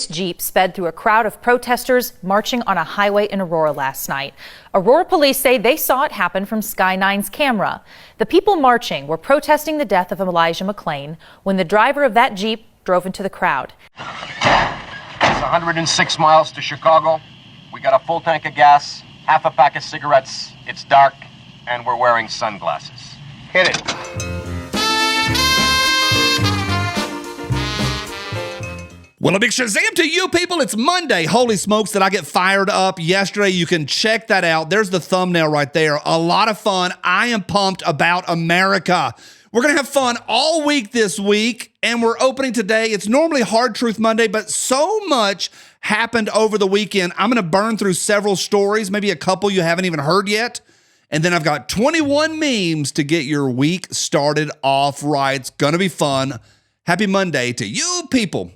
Jeep sped through a crowd of protesters marching on a highway in Aurora last night. Aurora police say they saw it happen from Sky 9's camera. The people marching were protesting the death of Elijah McClain when the driver of that Jeep drove into the crowd. It's 106 miles to Chicago. We got a full tank of gas, half a pack of cigarettes. It's dark, and we're wearing sunglasses. Hit it. Well, a big Shazam to you people. It's Monday. Holy smokes, did I get fired up yesterday. You can check that out. There's the thumbnail right there. A lot of fun. I am pumped about America. We're going to have fun all week this week, and we're opening today. It's normally Hard Truth Monday, but so much happened over the weekend. I'm going to burn through several stories, maybe a couple you haven't even heard yet. And then I've got 21 memes to get your week started off right. It's going to be fun. Happy Monday to you people.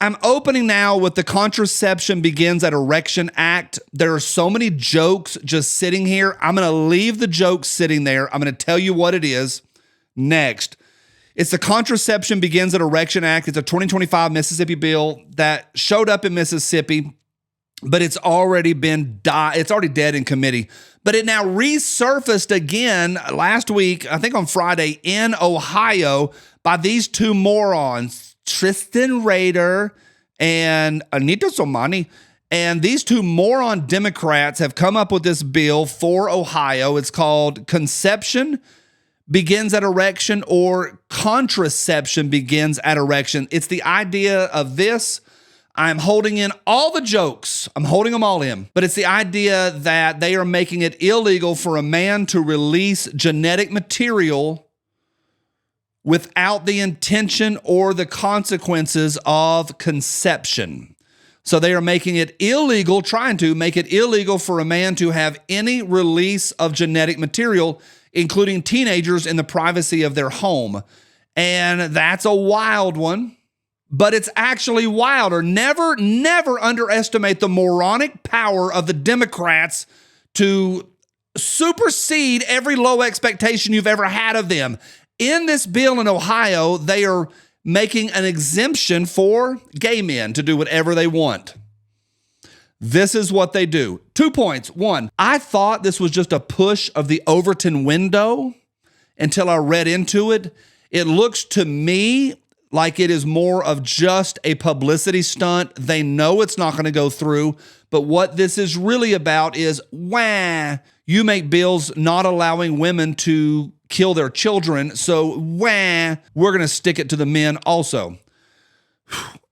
I'm opening now with the Contraception Begins at Erection Act. There are so many jokes just sitting here. I'm going to leave the jokes sitting there. I'm going to tell you what it is next. It's the Contraception Begins at Erection Act. It's a 2025 Mississippi bill that showed up in Mississippi, but it's already it's already dead in committee. But it now resurfaced again last week, I think on Friday, in Ohio by these two morons, Tristan Rader and Anita Somani. And these two moron Democrats have come up with this bill for Ohio. It's called Conception Begins at Erection or Contraception Begins at Erection. It's the idea of this. I'm holding in all the jokes. I'm holding them all in. But it's the idea that they are making it illegal for a man to release genetic material without the intention or the consequences of conception. So they are making it illegal, trying to make it illegal for a man to have any release of genetic material, including teenagers in the privacy of their home. And that's a wild one, but it's actually wilder. Never underestimate the moronic power of the Democrats to supersede every low expectation you've ever had of them. In this bill in Ohio, they are making an exemption for gay men to do whatever they want. This is what they do. 2 points. One, I thought this was just a push of the Overton window until I read into it. It looks to me like it is more of just a publicity stunt. They know it's not going to go through, but what this is really about is, you make bills not allowing women to kill their children, so we're going to stick it to the men also.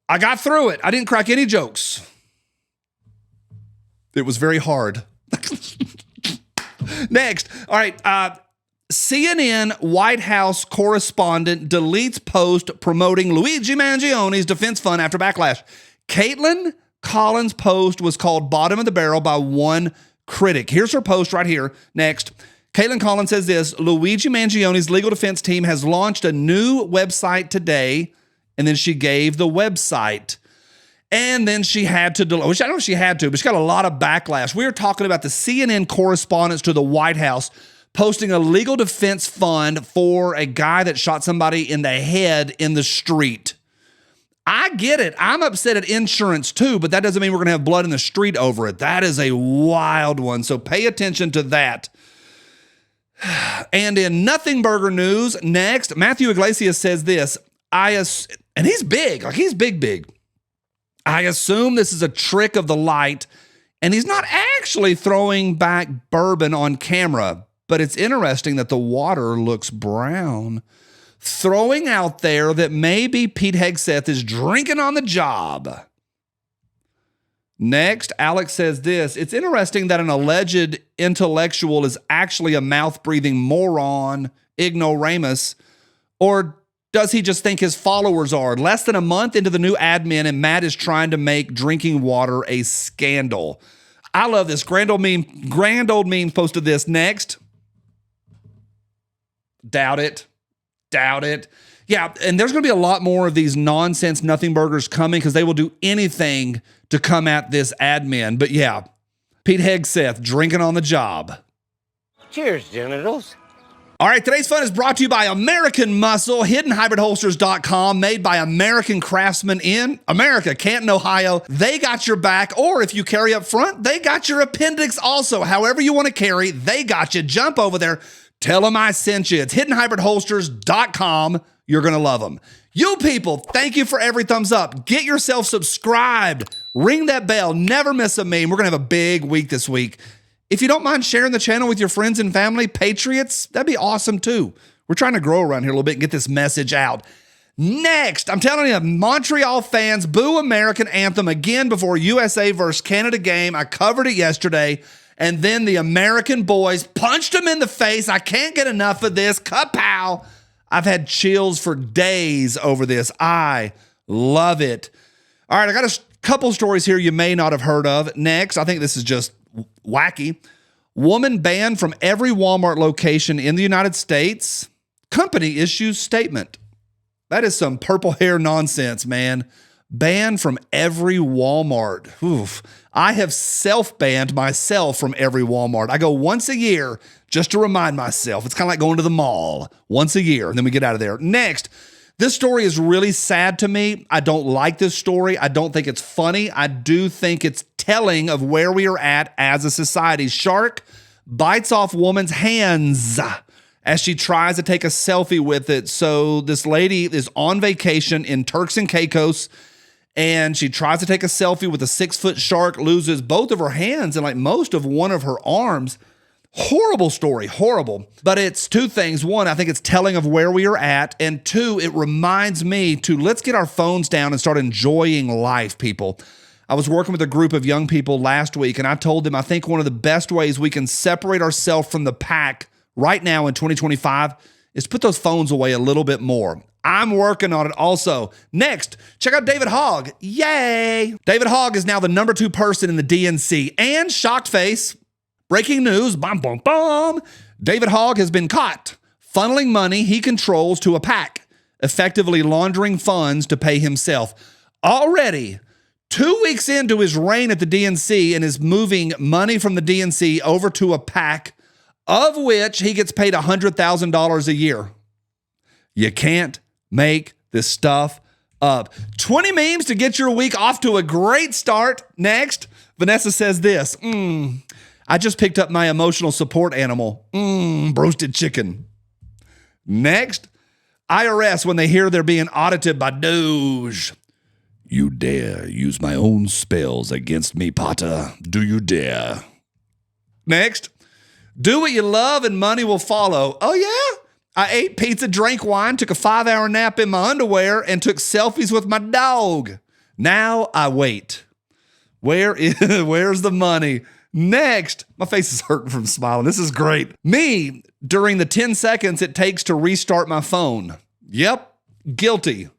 I got through it. I didn't crack any jokes. It was very hard. Next. All right. CNN White House correspondent deletes post promoting Luigi Mangioni's defense fund after backlash. Kaitlan Collins' post was called bottom of the barrel by one critic. Here's her post right here. Next. Kaitlan Collins says this: Luigi Mangioni's legal defense team has launched a new website today. And then she gave the website. And then she had to delete, which I don't know if she had to, but she got a lot of backlash. We were talking about the CNN correspondence to the White House posting a legal defense fund for a guy that shot somebody in the head in the street. I get it. I'm upset at insurance too, but that doesn't mean we're going to have blood in the street over it. That is a wild one. So pay attention to that. And in Nothing Burger news, next, Matthew Iglesias says this, and he's big, like he's big. I assume this is a trick of the light, and he's not actually throwing back bourbon on camera, but it's interesting that the water looks brown, throwing out there that maybe Pete Hegseth is drinking on the job. Next, Alex says this: it's interesting that an alleged intellectual is actually a mouth-breathing moron, ignoramus, or does he just think his followers are? Less than a month into the new admin, and Matt is trying to make drinking water a scandal. I love this. Grand old meme posted this. Next. Doubt it. Yeah, and there's going to be a lot more of these nonsense Nothing Burgers coming because they will do anything to come at this admin. But yeah, Pete Hegseth drinking on the job. Cheers, genitals. All right, today's fun is brought to you by American Muscle, hiddenhybridholsters.com, made by American craftsmen in America, Canton, Ohio. They got your back, or if you carry up front, they got your appendix also. However you want to carry, they got you. Jump over there. Tell them I sent you. It's hiddenhybridholsters.com. You're going to love them. You people, thank you for every thumbs up. Get yourself subscribed. Ring that bell. Never miss a meme. We're going to have a big week this week. If you don't mind sharing the channel with your friends and family, patriots, that'd be awesome too. We're trying to grow around here a little bit and get this message out. Next, I'm telling you, Montreal fans, boo American anthem again before USA versus Canada game. I covered it yesterday. And then the American boys punched him in the face. I can't get enough of this. Kapow. I've had chills for days over this. I love it. All right, I got a couple stories here you may not have heard of. Next, I think this is just wacky. Woman banned from every Walmart location in the United States. Company issues statement. That is some purple hair nonsense, man. Banned from every Walmart. Oof. I have self-banned myself from every Walmart. I go once a year just to remind myself. It's kind of like going to the mall once a year, and then we get out of there. Next, this story is really sad to me. I don't like this story. I don't think it's funny. I do think it's telling of where we are at as a society. Shark bites off woman's hands as she tries to take a selfie with it. So this lady is on vacation in Turks and Caicos, and she tries to take a selfie with a 6-foot shark, loses both of her hands and like most of one of her arms. Horrible story, horrible. But it's two things. One, I think it's telling of where we are at. And two, it reminds me to let's get our phones down and start enjoying life, people. I was working with a group of young people last week, and I told them I think one of the best ways we can separate ourselves from the pack right now in 2025 is to put those phones away a little bit more. I'm working on it also. Next, check out David Hogg. Yay! David Hogg is now the number 2 person in the DNC. And shocked face, breaking news, bum, bum, bum. David Hogg has been caught funneling money he controls to a PAC, effectively laundering funds to pay himself. Already, 2 weeks into his reign at the DNC and is moving money from the DNC over to a PAC, of which he gets paid $100,000 a year. You can't make this stuff up. 20 memes to get your week off to a great start. Next, Vanessa says this. I just picked up my emotional support animal. Roasted chicken. Next, IRS when they hear they're being audited by Doge. You dare use my own spells against me, Potter? Do you dare? Next, do what you love and money will follow. Oh yeah? I ate pizza, drank wine, took a 5-hour nap in my underwear, and took selfies with my dog. Now I wait. Where's the money? Next, my face is hurting from smiling. This is great. Me, during the 10 seconds it takes to restart my phone. Yep, guilty.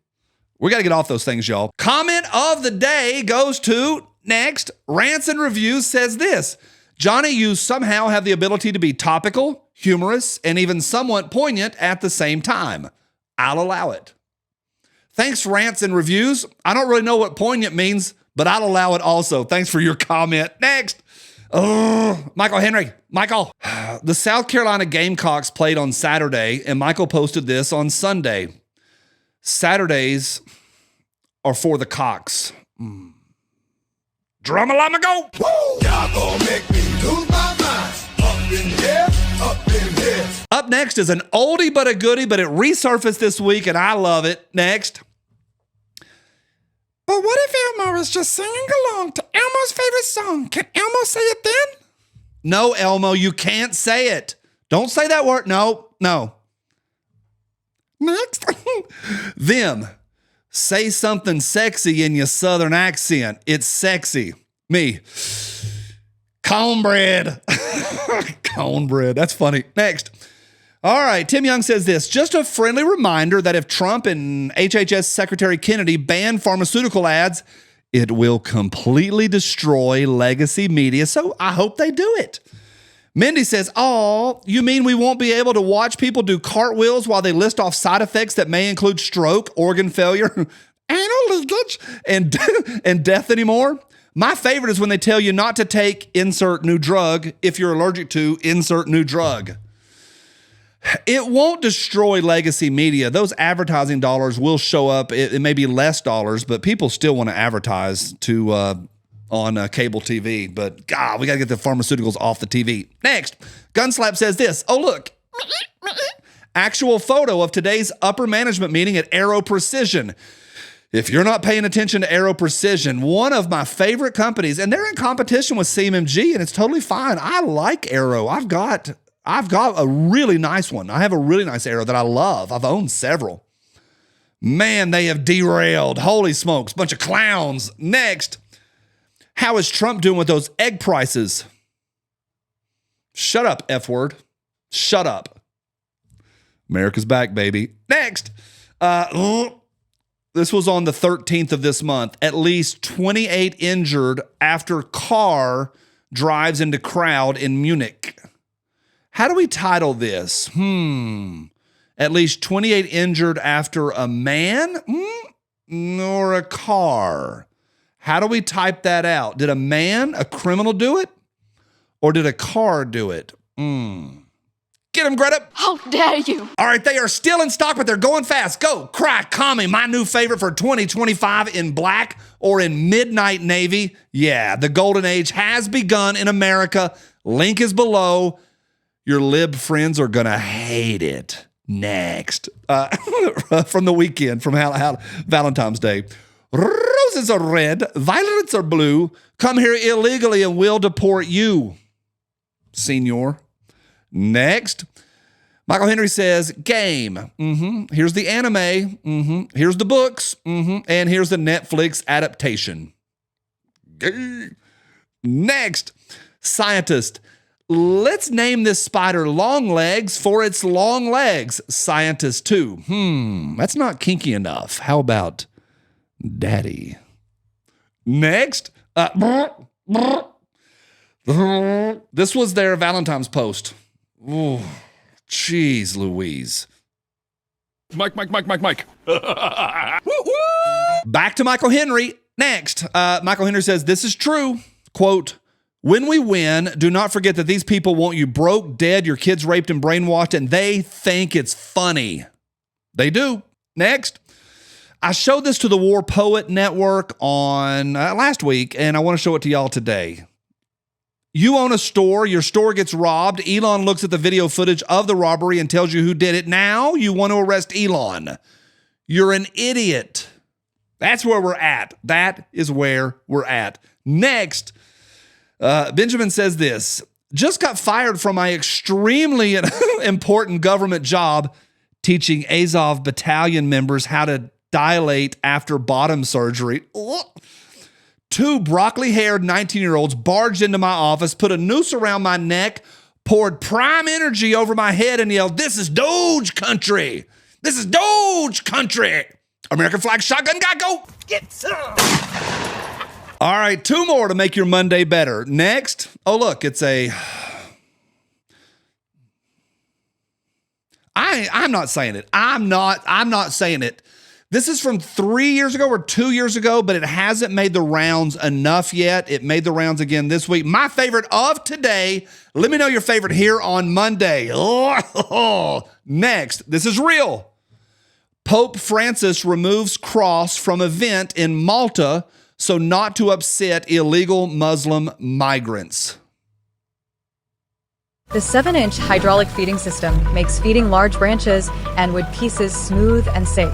We got to get off those things, y'all. Comment of the day goes to, next, Rants and Reviews says this. Johnny, you somehow have the ability to be topical, humorous, and even somewhat poignant at the same time. I'll allow it. Thanks, Rants and Reviews. I don't really know what poignant means, but I'll allow it also. Thanks for your comment. Next. Michael Henry. Michael. The South Carolina Gamecocks played on Saturday, and Michael posted this on Sunday. Saturdays are for the Cocks. Drama-lama go. Y'all gonna make me lose my mind. Up in here, up in here. Up next is an oldie but a goodie, but it resurfaced this week, and I love it. Next. But what if Elmo is just singing along to Elmo's favorite song? Can Elmo say it then? No, Elmo, you can't say it. Don't say that word. No. Next. Them. Say something sexy in your southern accent. It's sexy. Me. Cornbread. Cornbread. That's funny. Next. All right. Tim Young says this. Just a friendly reminder that if Trump and HHS Secretary Kennedy ban pharmaceutical ads, it will completely destroy legacy media. So I hope they do it. Mindy says, oh, you mean we won't be able to watch people do cartwheels while they list off side effects that may include stroke, organ failure, anal leakage, and death anymore? My favorite is when they tell you not to take insert new drug if you're allergic to insert new drug. It won't destroy legacy media. Those advertising dollars will show up. It may be less dollars, but people still want to advertise on cable TV. But God, we got to get the pharmaceuticals off the TV. Next, Gunslap says this. Oh, look. Actual photo of today's upper management meeting at Aero Precision. If you're not paying attention to Aero Precision, one of my favorite companies, and they're in competition with CMMG, and it's totally fine. I like Aero. I've got a really nice one. I have a really nice Aero that I love. I've owned several. Man, they have derailed. Holy smokes, bunch of clowns. Next, how is Trump doing with those egg prices? Shut up, F word. Shut up. America's back, baby. Next, this was on the 13th of this month. At least 28 injured after car drives into crowd in Munich. How do we title this? At least 28 injured after a man or a car? How do we type that out? Did a man, a criminal, do it? Or did a car do it? Get him, Greta. How dare you? All right, they are still in stock, but they're going fast. Go, Cry Kami, my new favorite for 2025 in black or in midnight navy. Yeah, the golden age has begun in America. Link is below. Your lib friends are going to hate it. Next, from the weekend, from Valentine's Day. Roses are red, violets are blue. Come here illegally and we'll deport you, senor. Next, Michael Henry says, game. Here's the anime. Here's the books. And here's the Netflix adaptation. Next, scientist. Let's name this spider long legs for its long legs. Scientist 2. That's not kinky enough. How about daddy? Next, this was their Valentine's post. Oh, jeez Louise. Mike. Back to Michael Henry. Next, Michael Henry says, this is true. Quote, when we win, do not forget that these people want you broke, dead, your kids raped and brainwashed, and they think it's funny. They do. Next, I showed this to the War Poet Network on last week, and I want to show it to y'all today. You own a store, your store gets robbed. Elon looks at the video footage of the robbery and tells you who did it. Now you want to arrest Elon. You're an idiot. That's where we're at. That is where we're at. Next, Benjamin says this. Just got fired from my extremely important government job teaching Azov battalion members how to dilate after bottom surgery. Two broccoli-haired 19-year-olds barged into my office, put a noose around my neck, poured prime energy over my head, and yelled, "This is Doge country! This is Doge country!" American flag shotgun guy, go get some! All right, two more to make your Monday better. Next, oh look, it's a... I'm not saying it. I'm not saying it. This is from 3 years ago or 2 years ago, but it hasn't made the rounds enough yet. It made the rounds again this week. My favorite of today. Let me know your favorite here on Monday. Next, this is real. Pope Francis removes cross from event in Malta so not to upset illegal Muslim migrants. The 7-inch hydraulic feeding system makes feeding large branches and wood pieces smooth and safe.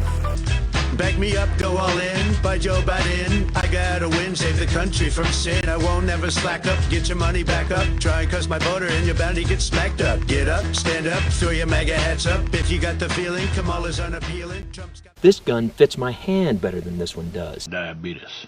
Back me up, go all in, by Joe Biden. I gotta win, save the country from sin. I won't never slack up, get your money back up. Try and cuss my voter and you're bound to get smacked up. Get up, stand up, throw your MAGA hats up. If you got the feeling, Kamala's unappealing. This gun fits my hand better than this one does. Diabetes.